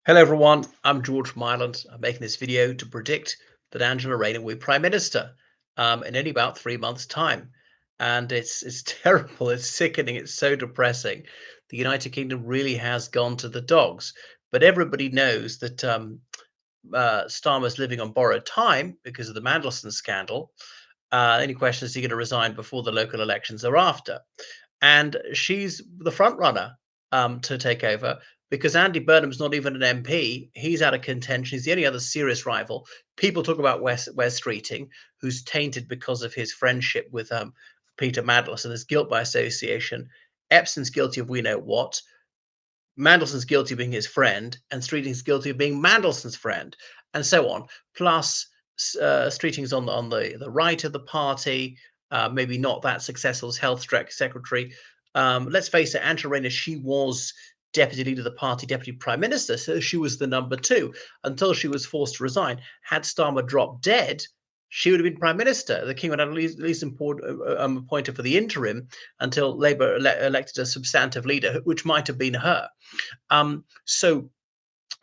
Hello everyone, I'm George from Ireland. I'm making this video to predict that Angela Rayner will be Prime Minister in only about 3 months' time. And it's terrible, it's sickening, it's so depressing. The United Kingdom really has gone to the dogs. But everybody knows that Starmer's living on borrowed time because of the Mandelson scandal. Any question is he going to resign before the local elections or after? And she's the front runner to take over because Andy Burnham's not even an MP. He's out of contention. He's the only other serious rival. People talk about West Streeting, who's tainted because of his friendship with Peter Mandelson. There's guilt by association. Epson's guilty of we know what. Mandelson's guilty of being his friend, and Streeting's guilty of being Mandelson's friend, and so on. Plus, Streeting's on the right of the party, maybe not that successful as health secretary. Let's face it, Angela Rayner, she was deputy leader of the party, deputy prime minister, so she was the number two until she was forced to resign. Had Starmer dropped dead, she would have been prime minister. The king would have at least appointed for the interim until Labour elected a substantive leader, which might have been her. So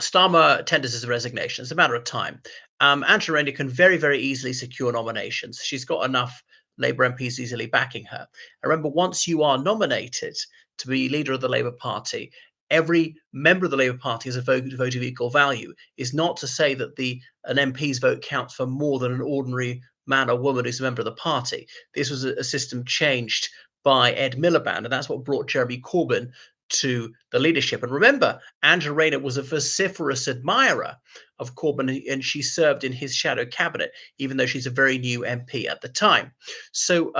Starmer tenders his resignation. It's a matter of time. Angela Rayner can very, very easily secure nominations. She's got enough Labour MPs easily backing her. And remember, once you are nominated to be leader of the Labour Party, every member of the Labour Party has a vote of equal value. Is not to say that the an MP's vote counts for more than an ordinary man or woman who's a member of the party. This was a system changed by Ed Miliband, and that's what brought Jeremy Corbyn to the leadership. And remember, Angela Rayner was a vociferous admirer of Corbyn, and she served in his shadow cabinet, even though she's a very new MP at the time. So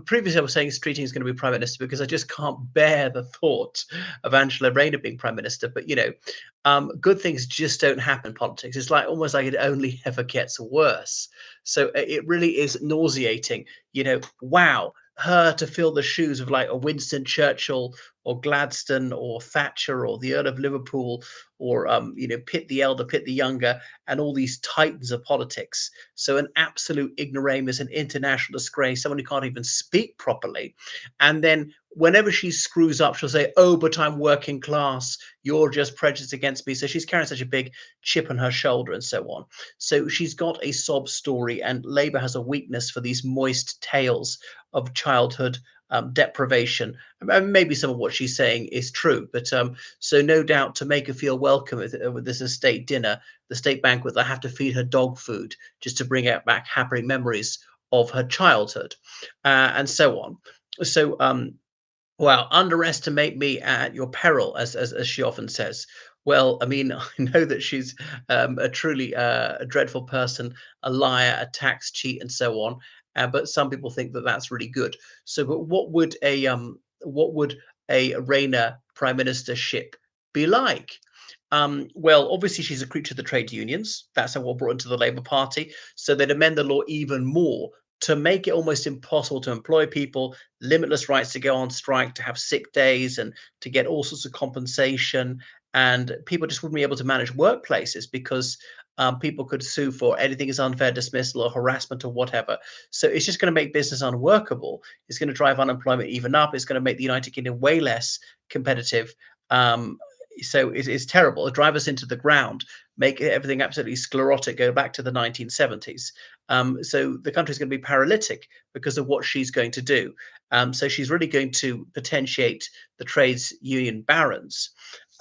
previously I was saying Streeting is going to be Prime Minister because I just can't bear the thought of Angela Rayner being Prime Minister. But, good things just don't happen in politics. It's like almost like it only ever gets worse. So it really is nauseating. Wow, her to fill the shoes of like a Winston Churchill or Gladstone or Thatcher or the Earl of Liverpool or Pitt the elder, Pitt the younger, and all these titans of politics. So an absolute ignoramus, an international disgrace, someone who can't even speak properly. And then whenever she screws up, she'll say, "Oh, but I'm working class. You're just prejudiced against me." So she's carrying such a big chip on her shoulder and so on. So she's got a sob story, and Labour has a weakness for these moist tales of childhood deprivation. And maybe some of what she's saying is true, but so no doubt to make her feel welcome with this estate dinner, the state banquet, they have to feed her dog food just to bring out back happy memories of her childhood, and so on. So well, underestimate me at your peril, as she often says. Well, I mean, I know that she's a truly a dreadful person, a liar, a tax cheat, and so on. But some people think that that's really good. So, but what would a Rayner prime ministership be like? Well, obviously she's a creature of the trade unions. That's how we're brought into the Labour Party. So they'd amend the law even more to make it almost impossible to employ people, limitless rights to go on strike, to have sick days, and to get all sorts of compensation. And people just wouldn't be able to manage workplaces because people could sue for anything as unfair dismissal or harassment or whatever. So it's just going to make business unworkable. It's going to drive unemployment even up. It's going to make the United Kingdom way less competitive. Um, so it's terrible. It'll drive us into the ground, make everything absolutely sclerotic, go back to the 1970s. So the country's going to be paralytic because of what she's going to do. So she's really going to potentiate the trades union barons,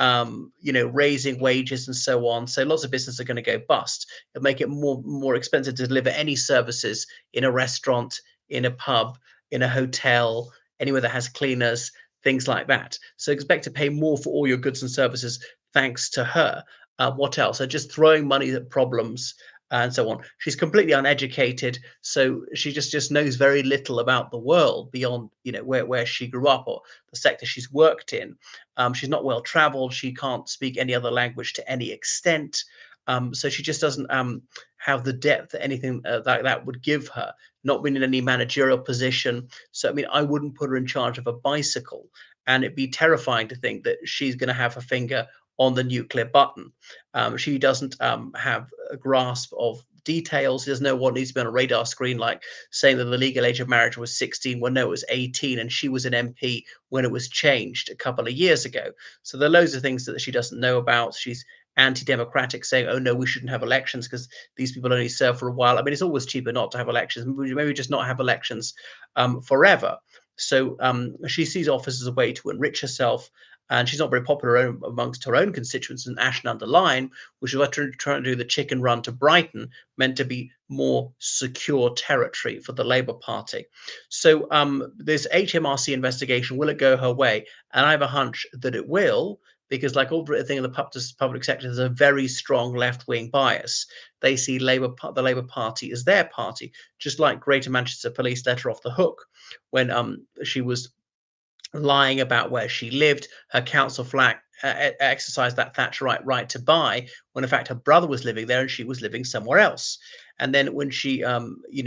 raising wages and so on. So lots of businesses are going to go bust. It'll make it more expensive to deliver any services in a restaurant, in a pub, in a hotel, anywhere that has cleaners, things like that. So expect to pay more for all your goods and services thanks to her. What else? So just throwing money at problems and so on. She's completely uneducated, so she just knows very little about the world beyond where she grew up or the sector she's worked in. She's not well traveled. She can't speak any other language to any extent. So she just doesn't have the depth that anything that would give her. Not been in any managerial position. So I mean, I wouldn't put her in charge of a bicycle, and it'd be terrifying to think that she's going to have her finger on the nuclear button. She doesn't have a grasp of details. She doesn't know what needs to be on a radar screen, like saying that the legal age of marriage was 16 when no, it was 18, and she was an MP when it was changed a couple of years ago. So there are loads of things that she doesn't know about. She's anti-democratic, saying, "Oh no, we shouldn't have elections because these people only serve for a while." I mean, it's always cheaper not to have elections. Maybe just not have elections forever. So she sees office as a way to enrich herself, and she's not very popular amongst her own constituents in Ashton under Lyne, which is what trying to do the chicken run to Brighton, meant to be more secure territory for the Labour Party. So this HMRC investigation, will it go her way? And I have a hunch that it will, because like everything in the public sector, there's a very strong left-wing bias. They see the Labour Party as their party, just like Greater Manchester Police let her off the hook when she was lying about where she lived. Her council flat exercised that Thatcherite right to buy, when in fact her brother was living there and she was living somewhere else. And then when she,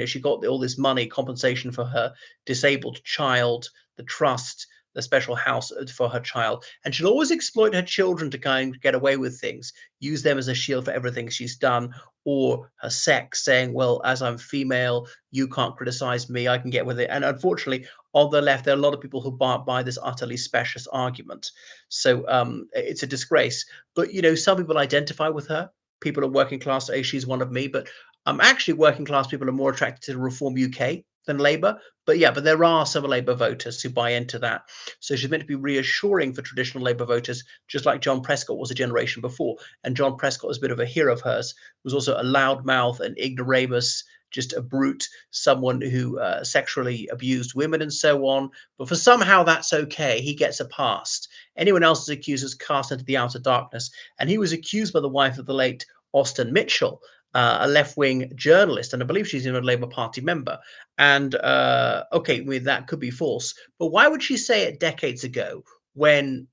she got all this money compensation for her disabled child, the trust, the special house for her child, and she'll always exploit her children to kind of get away with things, use them as a shield for everything she's done, or her sex, saying, "Well, as I'm female, you can't criticize me. I can get with it." And unfortunately, on the left, there are a lot of people who buy this utterly specious argument. So it's a disgrace. But some people identify with her. People are working class. Say she's one of me, but actually, working class people are more attracted to Reform UK than Labour. But yeah, but there are some Labour voters who buy into that. So she's meant to be reassuring for traditional Labour voters, just like John Prescott was a generation before. And John Prescott was a bit of a hero of hers, was also a loudmouth, an ignoramus, just a brute, someone who sexually abused women and so on. But for somehow that's okay. He gets a pass. Anyone else is accused is cast into the outer darkness. And he was accused by the wife of the late Austin Mitchell, a left-wing journalist, and I believe she's even a Labour Party member. And okay, I mean, that could be false, but why would she say it decades ago when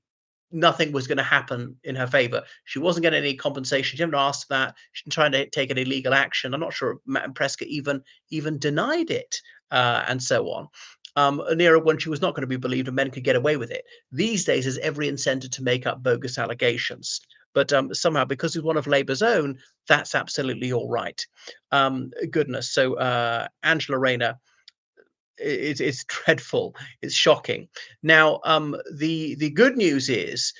nothing was going to happen in her favor? She wasn't getting any compensation. She didn't ask that. She didn't try to take any legal action. I'm not sure Matt and Prescott even denied it, and so on. An era when she was not going to be believed and men could get away with it. These days, there's every incentive to make up bogus allegations. But somehow, because he's one of Labour's own, that's absolutely all right. Goodness. So Angela Rayner, it's dreadful. It's shocking. Now, the good news is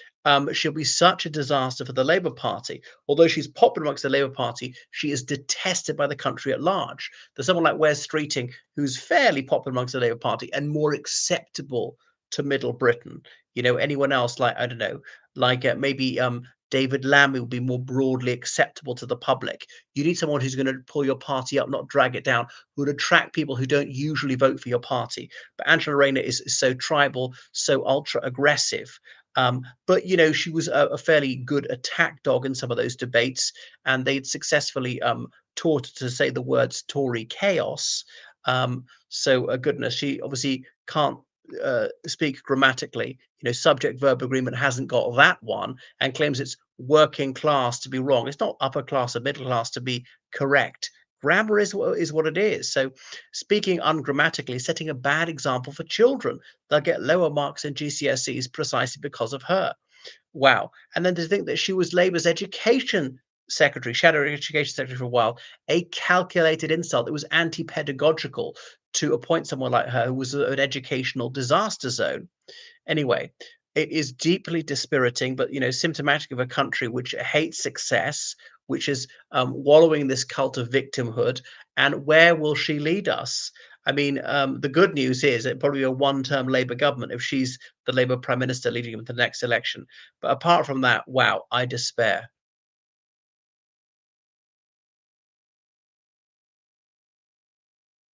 she'll be such a disaster for the Labour Party. Although she's popular amongst the Labour Party, she is detested by the country at large. There's someone like Wes Streeting, who's fairly popular amongst the Labour Party and more acceptable to Middle Britain. Anyone else, like, I don't know, like maybe David Lammy will be more broadly acceptable to the public. You need someone who's going to pull your party up, not drag it down, who would attract people who don't usually vote for your party. But Angela Rayner is so tribal, so ultra aggressive. But she was a fairly good attack dog in some of those debates, and they'd successfully taught her to say the words Tory chaos. So goodness, she obviously can't speak grammatically. Subject verb agreement hasn't got that one, and claims it's working class to be wrong. It's not upper class or middle class to be correct. Grammar is what it is. So speaking ungrammatically, setting a bad example for children. They'll get lower marks in GCSEs precisely because of her. Wow. And then to think that she was Labour's education secretary, shadow education secretary for a while, a calculated insult. It was anti-pedagogical to appoint someone like her, who was an educational disaster zone. Anyway, it is deeply dispiriting, but symptomatic of a country which hates success, which is wallowing in this cult of victimhood. And where will she lead us? I mean, the good news is it probably a one-term Labour government if she's the Labour Prime Minister leading into the next election. But apart from that, wow, I despair.